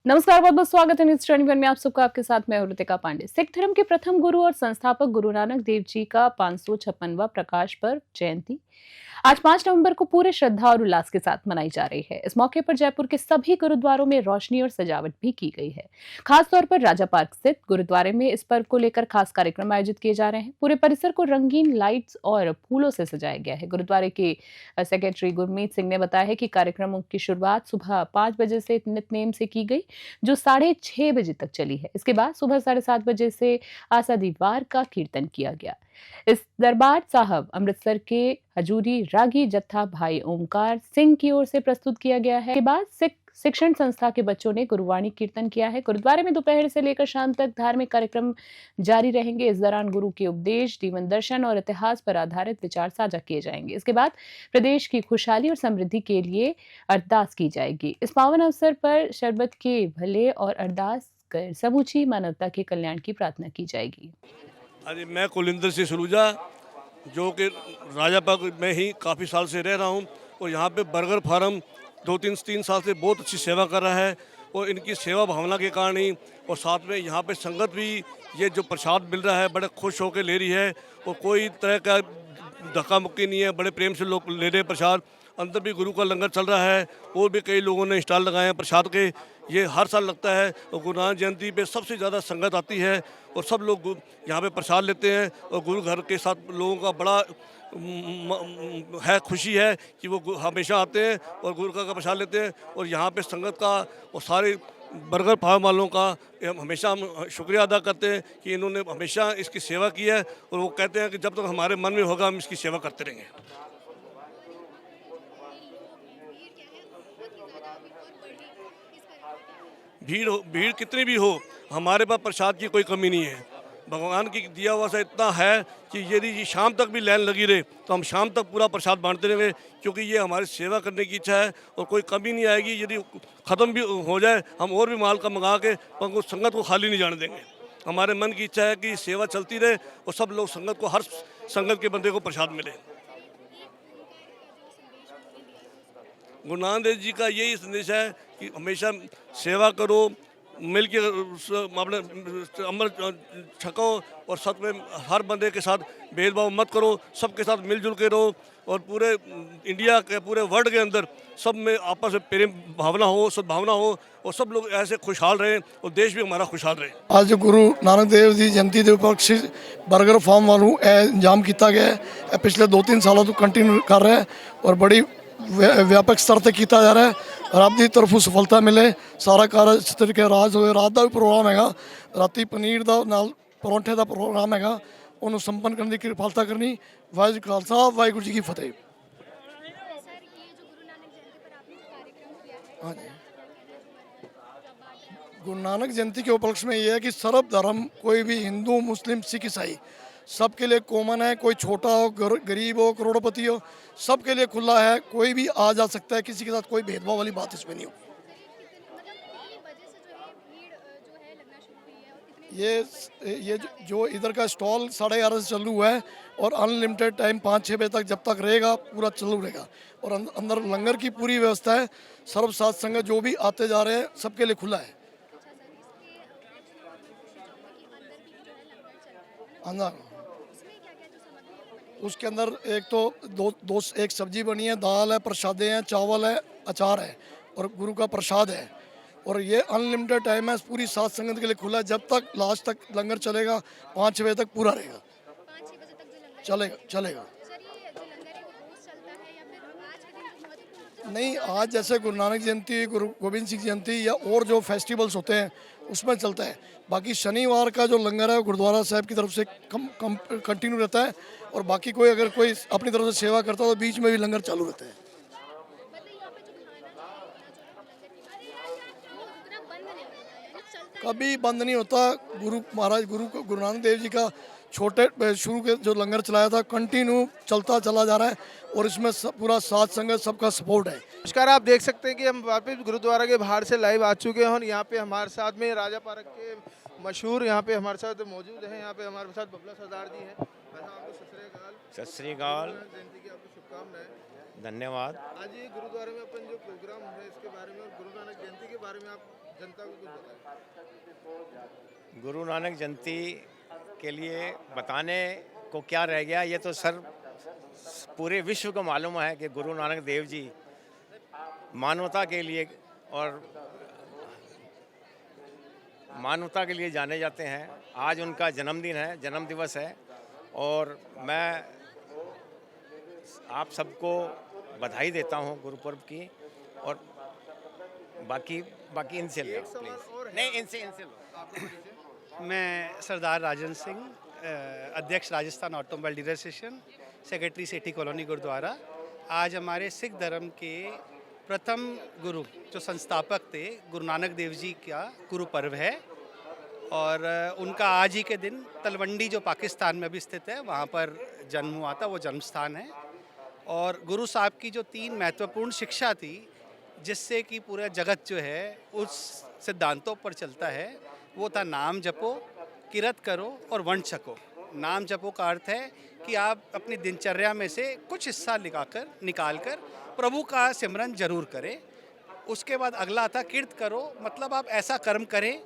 नमस्कार, बहुत बहुत स्वागत है न्यूज 21 में। आप सबका आपके साथ मैं हूं ऋतिका पांडे। सिख धर्म के प्रथम गुरु और संस्थापक गुरु नानक देव जी का 556वां प्रकाश पर्व जयंती आज 5 नवंबर को पूरे श्रद्धा और उल्लास के साथ मनाई जा रही है। इस मौके पर जयपुर के सभी गुरुद्वारों में रोशनी और सजावट भी की गई है। खासतौर पर राजा पार्क स्थित गुरुद्वारे में इस पर्व को लेकर खास कार्यक्रम आयोजित किए जा रहे हैं। पूरे परिसर को रंगीन लाइट्स और फूलों से सजाया गया है। गुरुद्वारे के सेक्रेटरी गुरमीत सिंह ने बताया है कि कार्यक्रमों की शुरुआत सुबह 5 बजे से नितनेम से की गई, जो 6:30 बजे तक चली है। इसके बाद सुबह 7:30 बजे से आसा दीवार का कीर्तन किया गया। इस दरबार साहब अमृतसर के हजूरी रागी जत्था भाई ओमकार सिंह की ओर से प्रस्तुत किया गया है। के बाद सिख शिक्षण संस्था के बच्चों ने गुरुवाणी कीर्तन किया है। गुरुद्वारे में दोपहर से लेकर शाम तक धार्मिक कार्यक्रम जारी रहेंगे। इस दौरान गुरु के उपदेश, जीवन दर्शन और इतिहास पर आधारित विचार साझा किए जाएंगे। इसके बाद प्रदेश की खुशहाली और समृद्धि के लिए अरदास की जाएगी। इस पावन अवसर पर शरबत के भले और अरदास कर समूची मानवता के कल्याण की प्रार्थना की जाएगी। अरे मैं कुलिंदर सिंह सलूजा, जो कि राजापाक में ही काफ़ी साल से रह रहा हूँ और यहाँ पे बर्गर फार्म 2-3 साल से बहुत अच्छी सेवा कर रहा है और इनकी सेवा भावना के कारण ही और साथ में यहाँ पे संगत भी ये जो प्रसाद मिल रहा है बड़े खुश होकर ले रही है और कोई तरह का धक्का मुक्की नहीं है। बड़े प्रेम से लोग ले रहे हैं प्रसाद। अंदर भी गुरु का लंगर चल रहा है और भी कई लोगों ने स्टॉल लगाए हैं प्रसाद के। ये हर साल लगता है और गुरु नानक जयंती पे सबसे ज़्यादा संगत आती है और सब लोग यहाँ पे प्रसाद लेते हैं और गुरु घर के साथ लोगों का बड़ा है खुशी है कि वो हमेशा आते हैं और गुरु का प्रसाद लेते हैं और यहाँ पे संगत का और सारे बर्गर फार्म वालों का हमेशा हम शुक्रिया अदा करते हैं कि इन्होंने हमेशा इसकी सेवा की है और वो कहते हैं कि जब तक हमारे मन में होगा हम इसकी सेवा करते रहेंगे। भीड़ कितनी भी हो, हमारे पास प्रसाद की कोई कमी नहीं है। भगवान की दिया हुआ सा इतना है कि यदि ये शाम तक भी लाइन लगी रहे तो हम शाम तक पूरा प्रसाद बांटते रहेंगे, क्योंकि ये हमारी सेवा करने की इच्छा है और कोई कमी नहीं आएगी। यदि ख़त्म भी हो जाए हम और भी माल का मंगा के संगत को खाली नहीं जाने देंगे। हमारे मन की इच्छा है कि सेवा चलती रहे और सब लोग संगत को, हर संगत के बंदे को प्रसाद मिले। गुरु नानक देव जी का यही संदेश है कि हमेशा सेवा करो, मिल के अपने अमृत छको और सच में हर बंदे के साथ भेदभाव मत करो, सबके साथ मिलजुल के रहो और पूरे इंडिया के, पूरे वर्ल्ड के अंदर सब में आपस में प्रेम भावना हो, सद्भावना हो और सब लोग ऐसे खुशहाल रहें और देश भी हमारा खुशहाल रहे। आज गुरु नानक देव जी जयंती ਦੇ ਉਪਲਕਸ਼ बर्गर फार्म वालों इंतजाम किया गया है। पिछले 2-3 सालों तो कंटिन्यू कर रहा है और बड़ी व्यापक स्तर तक किया जा रहा है। रब की तरफों सफलता मिले, सारा कार्य इस तरीके राज होए। रात का भी प्रोग्राम है, राती पनीर का नाल परौंठे का प्रोग्राम है, उन्होंने संपन्न करने की कृपालता करनी। वाहिगुरू खालसा, वाहिगुरू जी की फतेह। हाँ जी, गुरु नानक जयंती के उपलक्ष्य में ये है कि सर्व धर्म, कोई भी हिंदू, मुस्लिम, सिख, ईसाई, सबके लिए कॉमन है। कोई छोटा हो, गरीब हो, करोड़पति हो, सबके लिए खुला है। कोई भी आ जा सकता है, किसी के साथ कोई भेदभाव वाली बात इसमें नहीं होगी। ये जो इधर का स्टॉल 11:30 से चालू हुआ है और अनलिमिटेड टाइम 5-6 बजे तक जब तक रहेगा पूरा चालू रहेगा और अंदर लंगर की पूरी व्यवस्था है। सर्व साथ संगत जो भी आते जा रहे हैं सबके लिए खुला है। अंदर उसके अंदर एक तो दो एक सब्जी बनी है, दाल है, प्रसादे हैं, चावल है, अचार है और गुरु का प्रसाद है और ये अनलिमिटेड टाइम है। पूरी सात संगत के लिए खुला है। जब तक लास्ट तक लंगर चलेगा, 5-6 बजे तक पूरा रहेगा, चलेगा। नहीं, आज जैसे गुरु नानक जयंती, गुरु गोविंद सिंह जयंती या और जो फेस्टिवल्स होते हैं उसमें चलता है। बाकी शनिवार का जो लंगर है गुरुद्वारा साहब की तरफ से कंटिन्यू रहता है और बाकी कोई अगर कोई अपनी तरफ से सेवा करता है तो बीच में भी लंगर चालू रहता है। कभी बंद नहीं होता। गुरु नानक देव जी का छोटे शुरू के जो लंगर चलाया था कंटिन्यू चलता चला जा रहा है और इसमें पूरा साथ संगत सबका सपोर्ट है। नमस्कार, आप देख सकते हैं कि हम वापस गुरुद्वारा के बाहर से लाइव आ चुके हैं और यहाँ पे हमारे साथ में राजा पार्क के मशहूर यहाँ पे हमारे साथ मौजूद हैं। यहाँ पे हमारे साथ बबला सरदार जी हैं। सत श्री अकाल, जयंती की आपको शुभकामनाएं। धन्यवाद। आज ये गुरुद्वारे में अपन जो प्रोग्राम है इसके बारे में और गुरु नानक जयंती के बारे में आप जनता को कुछ बताएं। गुरु नानक जयंती के लिए बताने को क्या रह गया, ये तो सर पूरे विश्व को मालूम है कि गुरु नानक देव जी मानवता के लिए और मानवता के लिए जाने जाते हैं। आज उनका जन्मदिन है, जन्म दिवस है, और मैं आप सबको बधाई देता हूँ गुरुपर्व की। और बाकी बाकी इनसे लो एक सवाल प्लीज, और है। नहीं इनसे लो। आपका परिचय? मैं सरदार राजन सिंह, अध्यक्ष Rajasthan automobile dealer association, secretary Sethi colony gurdwara. आज हमारे सिख धर्म के प्रथम गुरु जो संस्थापक थे गुरु नानक देव जी का गुरु पर्व है, और उनका आज ही के दिन तलवंडी जो पाकिस्तान में भी स्थित है वहाँ पर जन्म हुआ था, वो जन्म स्थान है। और गुरु साहब की जो 3 महत्वपूर्ण शिक्षा थी जिससे कि पूरा जगत जो है उस सिद्धांतों पर चलता है, वो था नाम जपो, किरत करो और वंड छको। नाम जपो का अर्थ है कि आप अपनी दिनचर्या में से कुछ हिस्सा निकाल कर प्रभु का सिमरन जरूर करें। उसके बाद अगला था किरत करो, मतलब आप ऐसा कर्म करें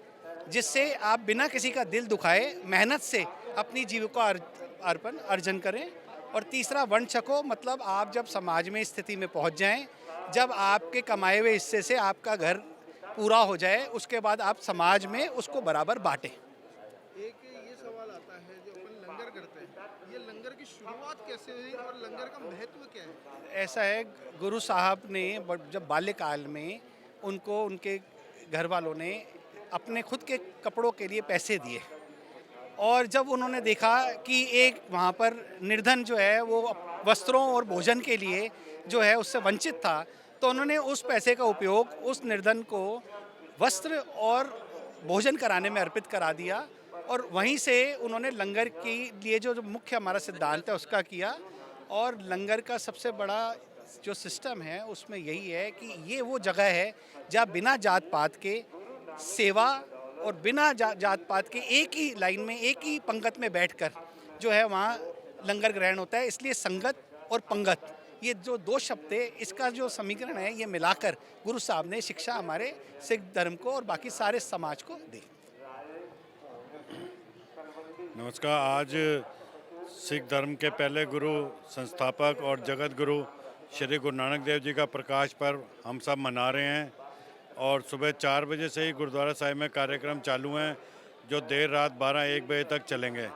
जिससे आप बिना किसी का दिल दुखाए मेहनत से अपनी जीविका अर्जन करें। और तीसरा वंड छको, मतलब आप जब समाज में स्थिति में पहुंच जाएं, जब आपके कमाए हुए हिस्से से आपका घर पूरा हो जाए, उसके बाद आप समाज में उसको बराबर बांटें। एक ये सवाल आता है, जो अपन लंगर करते हैं, ये लंगर की शुरुआत कैसे हुई और लंगर का महत्व क्या है? ऐसा है, गुरु साहब ने जब बाल्यकाल में उनको उनके घर वालों ने अपने खुद के कपड़ों के लिए पैसे दिए, और जब उन्होंने देखा कि एक वहाँ पर निर्धन जो है वो वस्त्रों और भोजन के लिए जो है उससे वंचित था, तो उन्होंने उस पैसे का उपयोग उस निर्धन को वस्त्र और भोजन कराने में अर्पित करा दिया। और वहीं से उन्होंने लंगर के लिए जो मुख्य हमारा सिद्धांत है उसका किया। और लंगर का सबसे बड़ा जो सिस्टम है उसमें यही है कि ये वो जगह है जहाँ बिना जात पात के सेवा और बिना जात पात के एक ही लाइन में एक ही पंगत में बैठकर जो है वहाँ लंगर ग्रहण होता है। इसलिए संगत और पंगत, ये जो 2 शब्द है, इसका जो समीकरण है, ये मिलाकर गुरु साहब ने शिक्षा हमारे सिख धर्म को और बाकी सारे समाज को दी। नमस्कार। आज सिख धर्म के पहले गुरु, संस्थापक और जगत गुरु श्री गुरु नानक देव जी का प्रकाश पर्व हम सब मना रहे हैं, और सुबह 4 बजे से ही गुरुद्वारा साहिब में कार्यक्रम चालू हैं जो देर रात 12-1 बजे तक चलेंगे।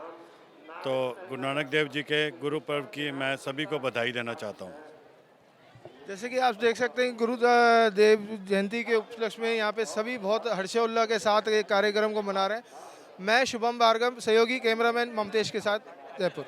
तो गुरु नानक देव जी के गुरु पर्व की मैं सभी को बधाई देना चाहता हूँ। जैसे कि आप देख सकते हैं, गुरु देव जयंती के उपलक्ष्य में यहाँ पे सभी बहुत हर्षोल्लास के साथ ये कार्यक्रम को मना रहे हैं। मैं शुभम भार्गव, सहयोगी कैमरामैन ममतेश के साथ, जयपुर।